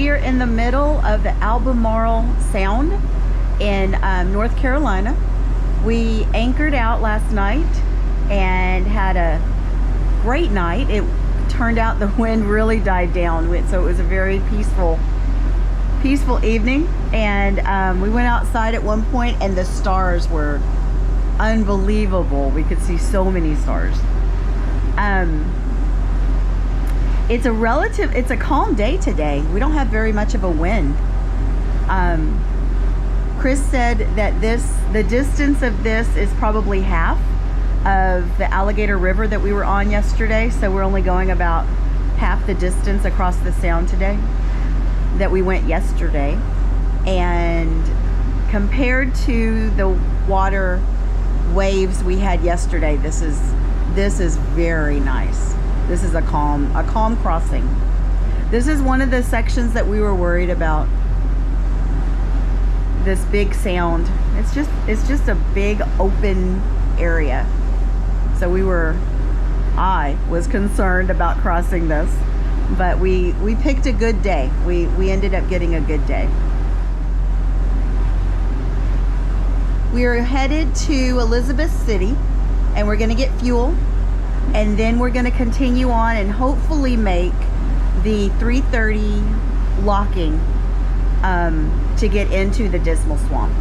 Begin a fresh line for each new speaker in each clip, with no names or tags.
We are in the middle of the Albemarle Sound in North Carolina. We anchored out last night and had a great night. It turned out the wind really died down, so it was a very peaceful evening. And we went outside at one point and the stars were unbelievable. We could see so many stars. It's a calm day today. We don't have very much of a wind. Chris said that the distance of this is probably half of the Alligator River that we were on yesterday. So we're only going about half the distance across the sound today that we went yesterday. And compared to the water waves we had yesterday, this is very nice. This is a calm crossing. This is one of the sections that we were worried about. This big sound. It's just a big open area. So I was concerned about crossing this, but we picked a good day. We ended up getting a good day. We are headed to Elizabeth City and we're gonna get fuel. And then we're going to continue on and hopefully make the 3:30 locking to get into the Dismal Swamp.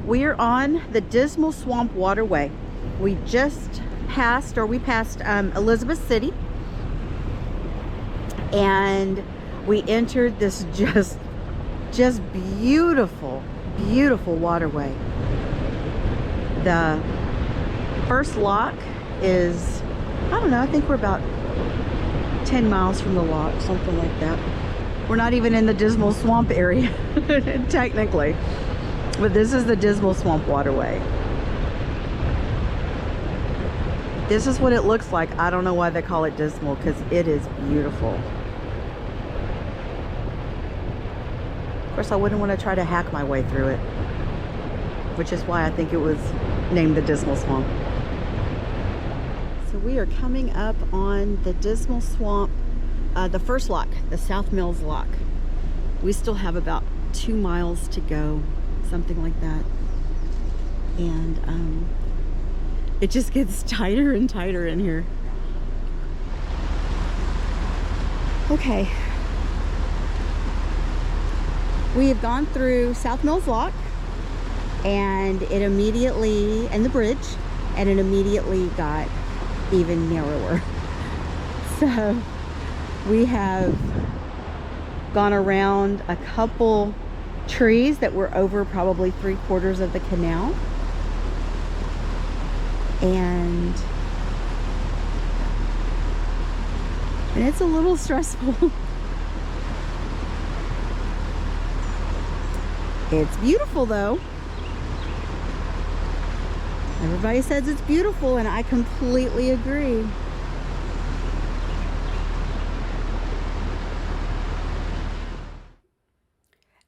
We are on the Dismal Swamp waterway. We passed Elizabeth City, and we entered this just beautiful waterway. The first lock is, I don't know, I think we're about 10 miles from the lock, something like that. We're not even in the Dismal Swamp area, technically. But this is the Dismal Swamp waterway. This is what it looks like. I don't know why they call it Dismal, because it is beautiful. Of course, I wouldn't want to try to hack my way through it, which is why I think it was named the Dismal Swamp. So we are coming up on the Dismal Swamp, the first lock, the South Mills lock. We still have about 2 miles to go, something like that. And it just gets tighter and tighter in here. Okay. We have gone through South Mills Lock and the bridge, and it immediately got even narrower. So we have gone around a couple trees that were over probably 3/4 of the canal, and it's a little stressful. It's beautiful though. Everybody says it's beautiful, and I completely agree.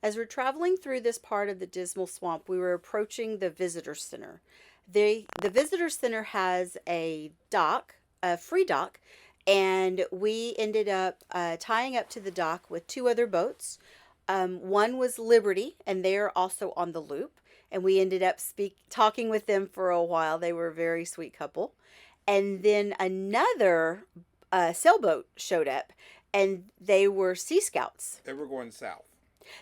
As we're traveling through this part of the Dismal Swamp, we were approaching the visitor center. The visitor center has a dock, a free dock, and we ended up tying up to the dock with 2 other boats. One was Liberty, and they're also on the loop. And we ended up talking with them for a while. They were a very sweet couple. And then another sailboat showed up, and they were Sea Scouts.
They were going south.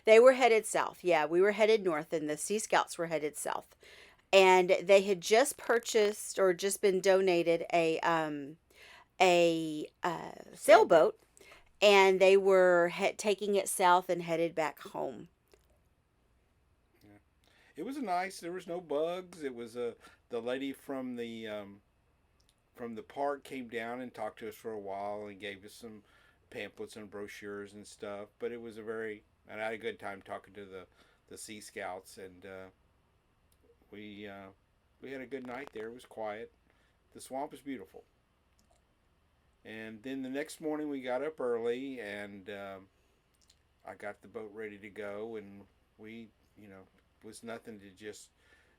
They were headed south. Yeah, we were headed north, and the Sea Scouts were headed south. And they had just purchased or just been donated a sailboat, and they were taking it south and headed back home.
It was nice. There was no bugs. It was the lady from the park came down and talked to us for a while and gave us some pamphlets and brochures and stuff. But it was and I had a good time talking to the Sea Scouts, and we had a good night there. It was quiet. The swamp is beautiful. And then the next morning we got up early, and I got the boat ready to go, and we, was nothing to just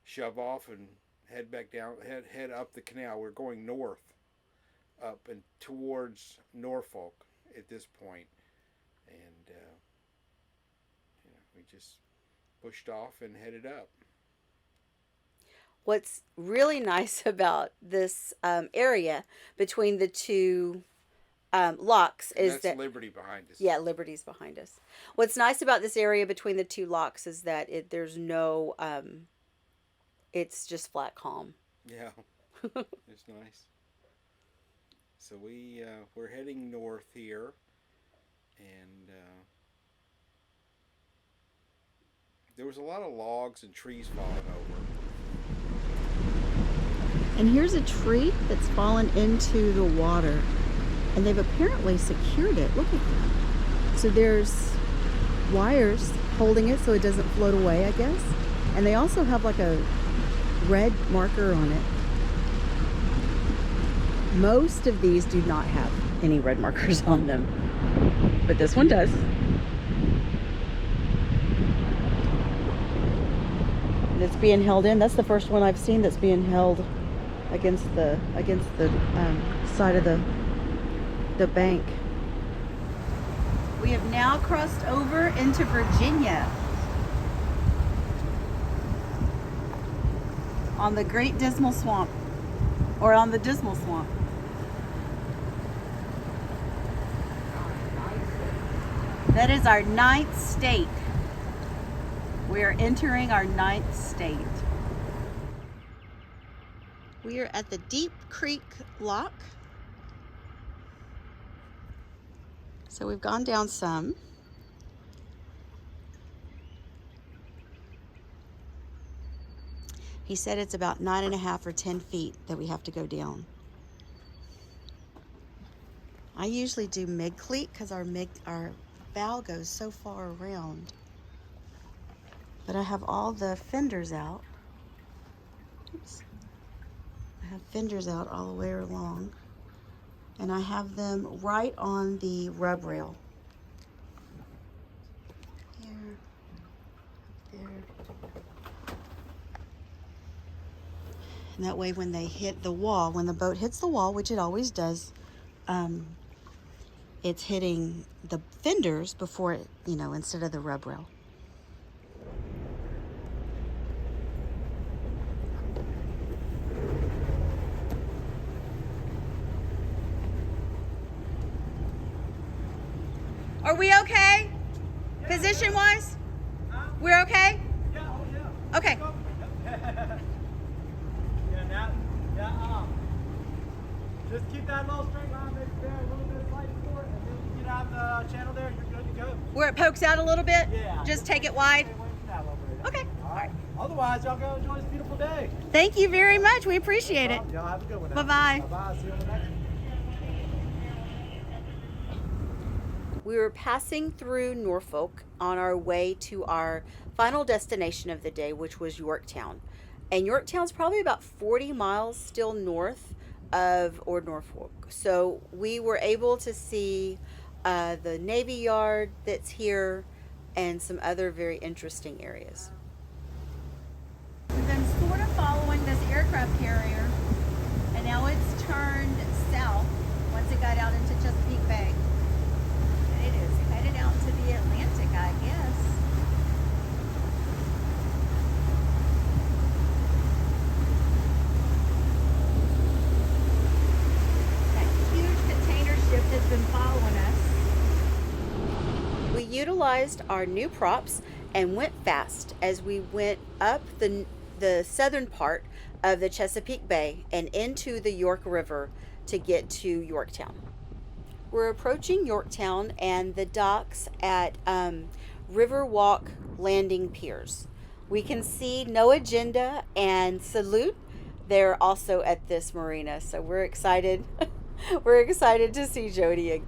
shove off and head back down, head up the canal. We're going north, up and towards Norfolk at this point. just pushed off and headed up.
What's really nice about this area between the two locks
And
is
that's
that,
Liberty behind us.
yeah, Liberty's behind us. What's nice about this area between the two locks is that there's no, it's just flat calm.
Yeah, it's nice. So we're heading north here, and there was a lot of logs and trees falling over.
And here's a tree that's fallen into the water, and they've apparently secured it. Look at that. So there's wires holding it so it doesn't float away, I guess. And they also have like a red marker on it. Most of these do not have any red markers on them, but this one does. And it's being held in. That's the first one I've seen that's being held against the side of the bank. We have now crossed over into Virginia on the Great Dismal Swamp, or on the Dismal Swamp. That is our 9th state. We are entering our 9th state. We are at the Deep Creek Lock. So we've gone down some. He said it's about 9.5 or 10 feet that we have to go down. I usually do mid-cleat because our bow goes so far around. But I have all the fenders out. Oops. I have fenders out all the way along. And I have them right on the rub rail. Here, there. And that way when they hit the wall, when the boat hits the wall, which it always does, it's hitting the fenders before it, instead of the rub rail. Are we okay? Yeah, position-wise? We're okay?
Yeah, oh yeah.
Okay.
Just keep that little straight line, maybe there, a little bit of slight support, and then you get out the channel there, you're good to go.
Where it pokes out a little bit?
Yeah.
Just take it wide?
Okay. All right. Otherwise, y'all go enjoy this beautiful day.
Thank you very much. We appreciate it.
Y'all have a good one.
Bye-bye.
Bye-bye. See you on the next one.
We were passing through Norfolk on our way to our final destination of the day, which was Yorktown. And Yorktown's probably about 40 miles still north of Norfolk. So we were able to see the Navy Yard that's here and some other very interesting areas. We've been sort of following this aircraft carrier, and now it's turned south once it got out into Chesapeake Bay. And it is headed out to the Atlantic, I guess. That huge container ship has been following us. We utilized our new props and went fast as we went up the southern part of the Chesapeake Bay and into the York River to get to Yorktown. We're approaching Yorktown and the docks at Riverwalk Landing Piers. We can see No Agenda and Salute. They're also at this marina, so we're excited. We're excited to see Jody again.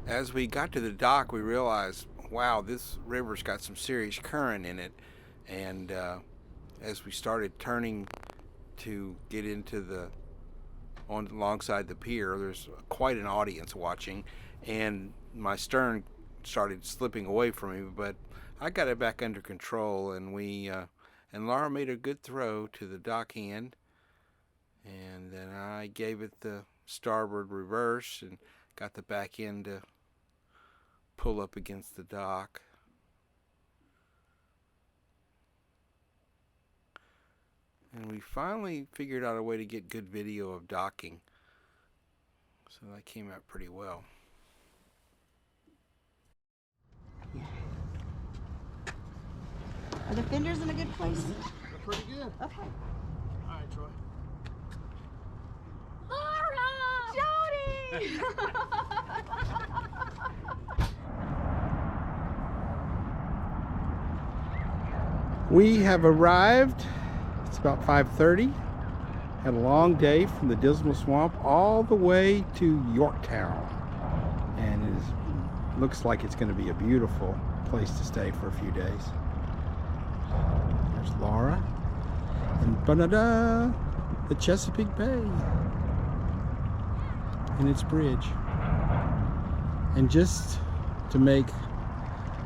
As we got to the dock, we realized, wow, this river's got some serious current in it. And as we started turning to get into alongside the pier, there's quite an audience watching, and my stern started slipping away from me, but I got it back under control, and and Laura made a good throw to the dock hand, and then I gave it the starboard reverse and got the back end to pull up against the dock. And we finally figured out a way to get good video of docking. So that came out pretty well.
Are the fenders in a good place?
They're pretty good.
Okay.
All right, Troy.
Laura! Jody!
We have arrived. It's about 5:30. Had a long day from the Dismal Swamp all the way to Yorktown. And it looks like it's going to be a beautiful place to stay for a few days. There's Laura. And da-da-da, the Chesapeake Bay and its bridge. And just to make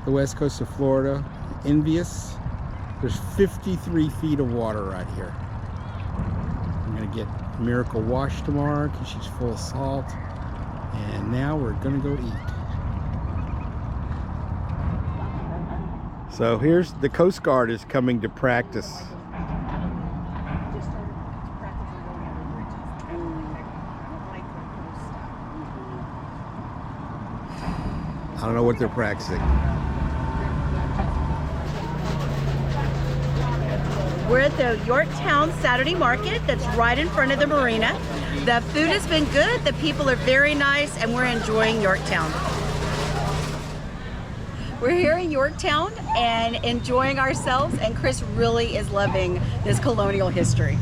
the west coast of Florida envious, there's 53 feet of water right here. I'm gonna get Miracle Wash tomorrow because she's full of salt. And now we're gonna go eat. So here's the Coast Guard is coming to practice. I don't know what they're practicing.
We're at the Yorktown Saturday Market that's right in front of the marina. The food has been good, the people are very nice, and we're enjoying Yorktown. We're here in Yorktown and enjoying ourselves, and Chris really is loving this colonial history.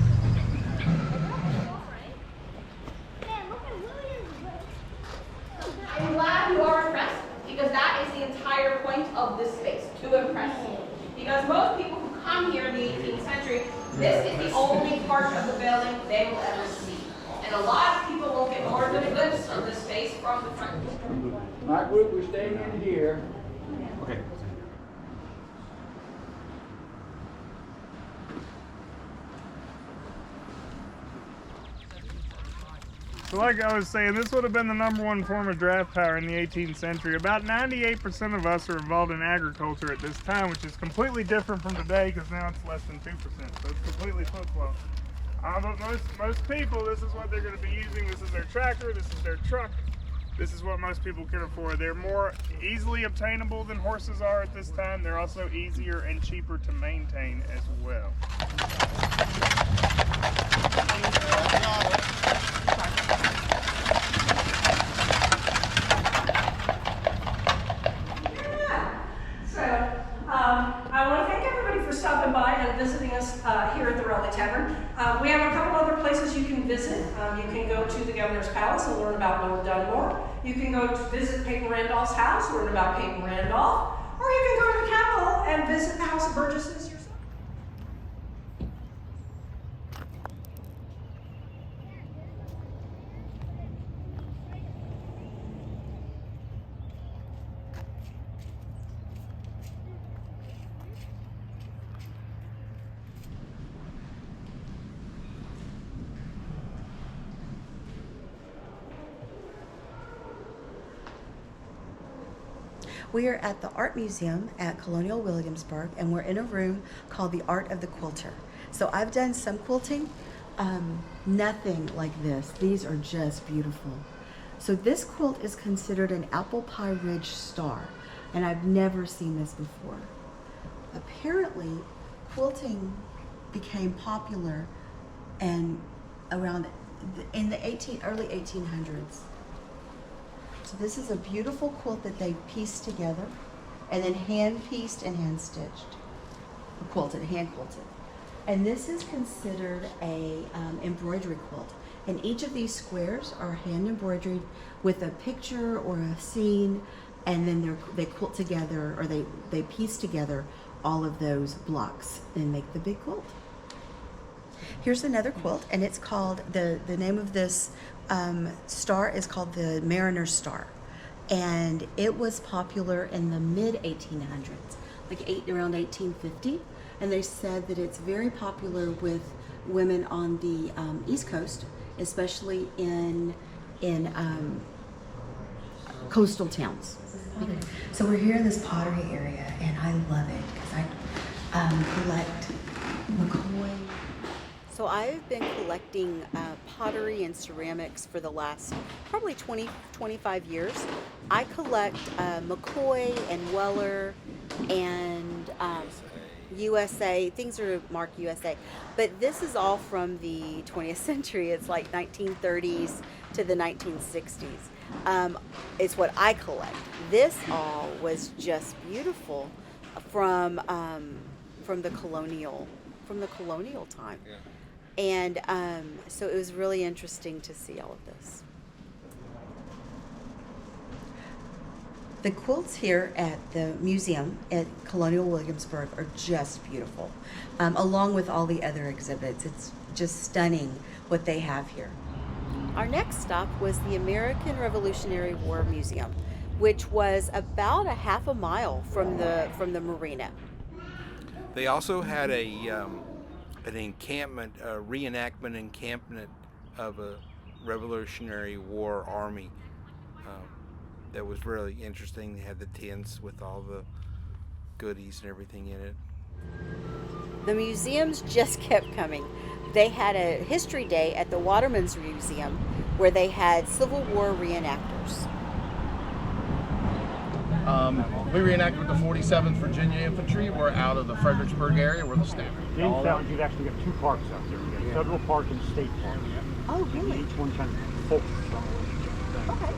I'm glad you are impressed, because that is the entire point of this space, to impress you. Because most people who come here in the 18th century, this is the only part of the building they will ever see. And a lot of people won't get more than a glimpse of this space from the front.
My group is staying in here.
Okay.
So like I was saying, this would have been the #1 form of draft power in the 18th century. About 98% of us are involved in agriculture at this time, which is completely different from today because now it's less than 2%. So it's completely flip-flop. But most people, this is what they're going to be using. This is their tractor, this is their truck. This is what most people can afford. They're more easily obtainable than horses are at this time. They're also easier and cheaper to maintain as well.
I want to thank everybody for stopping by and visiting us here at the Raleigh Tavern. We have a couple other places you can visit. You can go to the Governor's Palace and learn about Lord Dunmore. You can go to visit Peyton Randolph's house, learn about Peyton Randolph. Or you can go to the Capitol and visit the House of Burgesses yourself.
We are at the Art Museum at Colonial Williamsburg, and we're in a room called the Art of the Quilter. So I've done some quilting, nothing like this. These are just beautiful. So this quilt is considered an apple pie ridge star, and I've never seen this before. Apparently, quilting became popular and around in the early 1800s. So this is a beautiful quilt that they pieced together and then hand pieced and hand stitched, quilted, hand quilted. And this is considered a embroidery quilt. And each of these squares are hand embroidered with a picture or a scene, and then they quilt together, or they piece together all of those blocks and make the big quilt. Here's another quilt, and it's called, the name of this star is called the Mariner's Star. And it was popular in the mid-1800s, like around 1850. And they said that it's very popular with women on the East Coast, especially in coastal towns. Okay. So we're here in this pottery area, and I love it because I collect McCoy So I've been collecting pottery and ceramics for the last probably 25 years. I collect McCoy and Weller and USA. Things are marked USA. But this is all from the 20th century. It's like 1930s to the 1960s. It's what I collect. This all was just beautiful from the colonial time.
Yeah.
And so it was really interesting to see all of this. The quilts here at the museum at Colonial Williamsburg are just beautiful, along with all the other exhibits. It's just stunning what they have here. Our next stop was the American Revolutionary War Museum, which was about a half a mile from the marina.
They also had an encampment, a reenactment encampment of a Revolutionary War army that was really interesting. They had the tents with all the goodies and everything in it.
The museums just kept coming. They had a history day at the Waterman's Museum where they had Civil War reenactors.
We reenacted with the 47th Virginia Infantry. We're out of the Fredericksburg area. We're the staff.
Jamestown, you've actually got two parks out there. You got Federal Park and State Park.
Oh, really?
Each one kind of focuses on
Okay.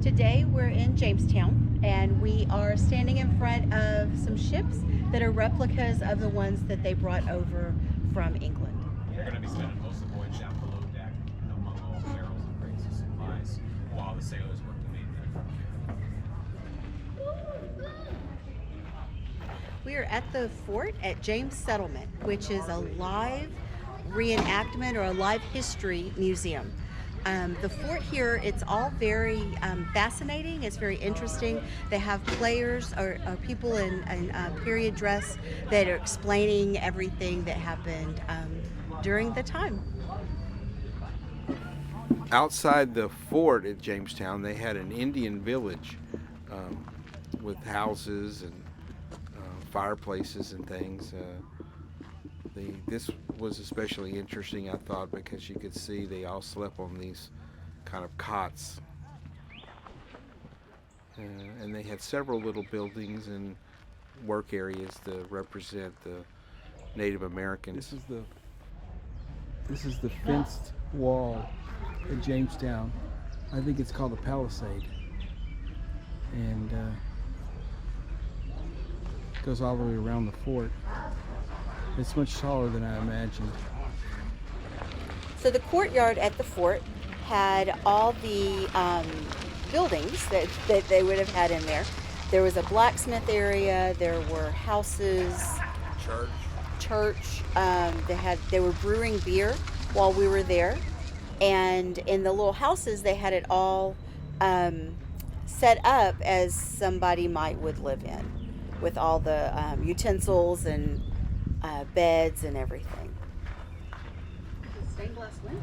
Today we're in Jamestown and we are standing in front of some ships that are replicas of the ones that they brought over from England.
We're going to be spending most of the voyage down below deck among all the barrels and crates of supplies while the sailors work the main deck.
We are at the fort at James Settlement, which is a live reenactment or a live history museum. The fort here, it's all very fascinating. It's very interesting. They have players or people in period dress that are explaining everything that happened during the time.
Outside the fort at Jamestown, they had an Indian village with houses and fireplaces and things. This was especially interesting, I thought, because you could see they all slept on these kind of cots. And they had several little buildings and work areas to represent the Native Americans.
This is the fenced wall at Jamestown. I think it's called a palisade. And it goes all the way around the fort. It's much taller than I imagined.
So the courtyard at the fort had all the buildings that they would have had in there. There was a blacksmith area. There were houses. Church. They were brewing beer while we were there, and in the little houses they had it all set up as somebody would live in, with all the utensils and beds and everything. Stained glass window.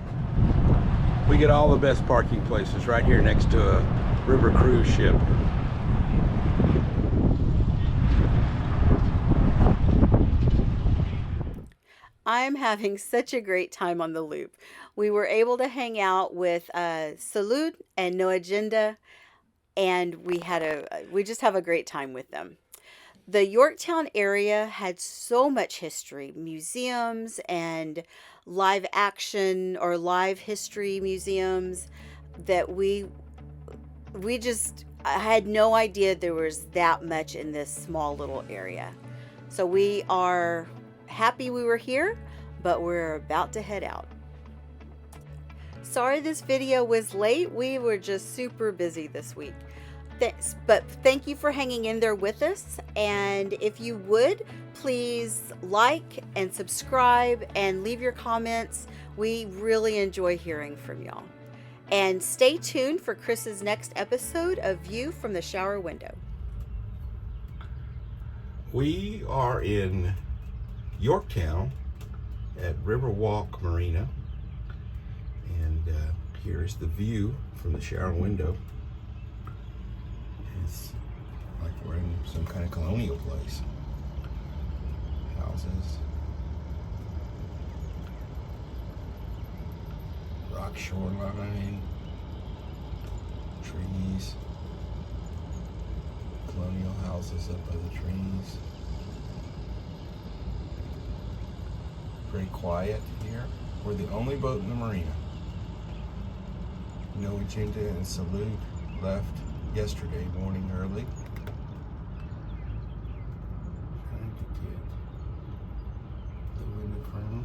We get all the best parking places right here next to a river cruise ship.
I'm having such a great time on the loop. We were able to hang out with Salud and No Agenda, and we just have a great time with them. The Yorktown area had so much history, museums and live action or live history museums that I had no idea there was that much in this small little area. So we are happy we were here, but we're about to head out. Sorry this video was late. We were just super busy this week. But thank you for hanging in there with us, and if you would, please like and subscribe and leave your comments. We really enjoy hearing from y'all. And stay tuned for Chris's next episode of View from the Shower Window.
We are in Yorktown at Riverwalk Marina, and here is the view from the shower window. It's like we're in some kind of colonial place. Houses, shoreline, trees, colonial houses up by the trees. Very quiet here. We're the only boat in the marina. No agenda and salute left yesterday morning early. Trying to get the window frame.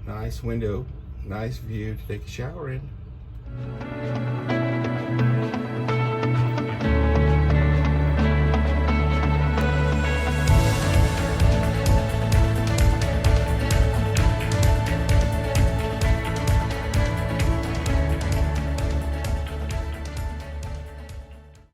Nice window, nice view to take a shower in.